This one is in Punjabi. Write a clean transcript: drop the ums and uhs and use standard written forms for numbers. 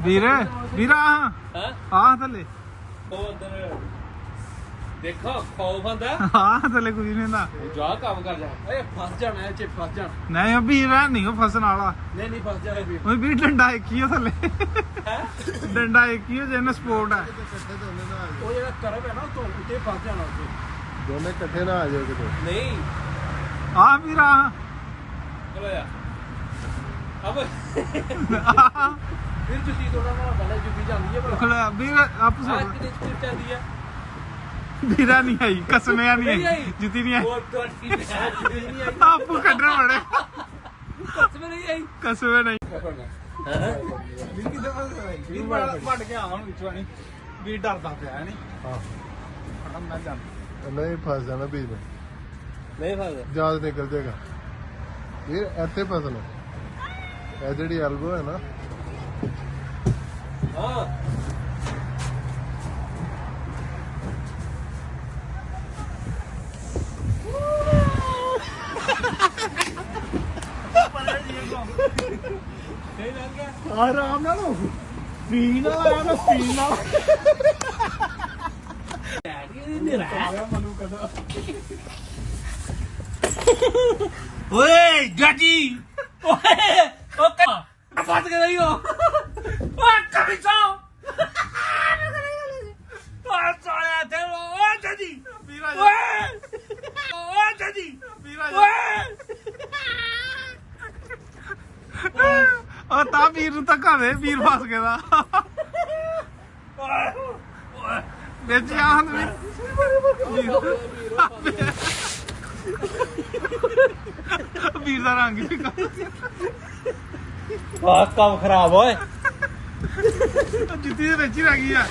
ਵੀਰ ਵੀਰਾ ਆ ਥੱਲੇ ਦੇਖੋ ਖੌਫ ਆਂਦਾ ਹਾਂ ਥੱਲੇ ਕੁਝ ਨਹੀਂ ਹੁੰਦਾ ਜਾ ਕੰਮ ਕਰ ਜਾ ਏ ਫਸ ਜਾਣਾ ਇਹ ਚ ਫਸ ਜਾਣਾ ਨਹੀਂ ਵੀਰ ਨਹੀਂ ਉਹ ਫਸਣ ਵਾਲਾ ਨਹੀਂ ਫਸ ਜਾਣਾ ਵੀਰ ਉਹ ਵੀ ਡੰਡਾ ਇੱਕ ਹੀ ਥੱਲੇ ਡੰਡਾ ਇੱਕ ਹੀ ਜਿਹਨੇ ਸਪੋਰਟ ਹੈ ਉਹ ਜਿਹੜਾ ਕਰਬ ਹੈ ਨਾ ਤੋਂ ਉੱਤੇ ਫਸ ਜਾਣਾ ਉੱਤੇ ਦੋਨੇ ਇਕੱਠੇ ਨਾ ਆ ਜਾਓ ਕਿਤੇ ਨਹੀਂ ਆ ਵੀਰਾ ਚਲੋ ਯਾਰ ਅਬ ਫਿਰ ਜੁੱਤੀ ਤੋੜਨਾ ਨਾ ਪਹਿਲੇ ਜੁੱਤੀ ਜਾਂਦੀ ਹੈ ਖੜਾ ਵੀਰ ਆਪ ਆਹ ਕਿਤੇ ਚੁੱਪ ਜਾਂਦੀ ਹੈ ਵੀਰਾ ਨਹੀਂ ਆਈ ਕਸਮਿਆ ਨਹੀਂ ਆਈ ਜੁੱਤੀ ਨਹੀਂ ਆਈ ਉਹ ਤੁਹਾਡੀ ਜੁੱਤੀ ਨਹੀਂ ਆਈ ਆਪੂ ਕੱਢਣਾ ਬੜੇ ਕਸਮ ਨਹੀਂ ਆਈ ਕਸਮੇ ਨਹੀਂ ਵੀਰ ਕਿੱਥੇ ਵੀਰ ਵੱਢ ਕੇ ਆਵਾਂ ਵਿੱਚੋਂ ਨਹੀਂ ਵੀਰ ਡਰਦਾ ਪਿਆ ਨਹੀਂ ਹਾਂ ਫੜਾ ਮੈਂ ਜਾਂਦਾ ਨਹੀਂ ਫਸ ਜਾਣਾ ਵੀਰ ਨਹੀਂ ਫਸ ਜਹਾਜ਼ ਨਿਕਲ ਜਾਏਗਾ ਵੀਰ ਇੱਥੇ ਫਸਣਾ ਇਹ ਜਿਹੜੀ ਐਲਬੋ ਹੈ ਨਾ ਹਾਂ ਆਰਾਮ ਨਾਲ ਸਪੀਨ ਨਾਲ ਆਇਆ ਨਾ ਸਪੀਨ ਨਾਲ ਓਏ ਜਾਜੀ ਓਏ ਓ ਫਸ ਗਈ ਹੋ ਓ ਕਮਿਸੋ ਓ ਸਾਲਿਆ ਤੇ ਓ ਜਾਜੀ ਓਏ ਓ ਜਾਜੀ ਓਏ ਉਹ ਤਾਂ ਵੀਰ ਨੂੰ ਧੱਕਾ ਦੇ ਵੀਰ ਫਸ ਗਿਆ ਦਾ ਵਿੱਚ ਆਹਨ ਵੀਰ ਦਾ ਰੰਗ ਵੀ ਵਾਹ ਕੰਮ ਖਰਾਬ ਓਏ ਜੁੱਤੀ ਦੇ ਵਿੱਚ ਹੀ ਰਹਿ ਗਈ ਆ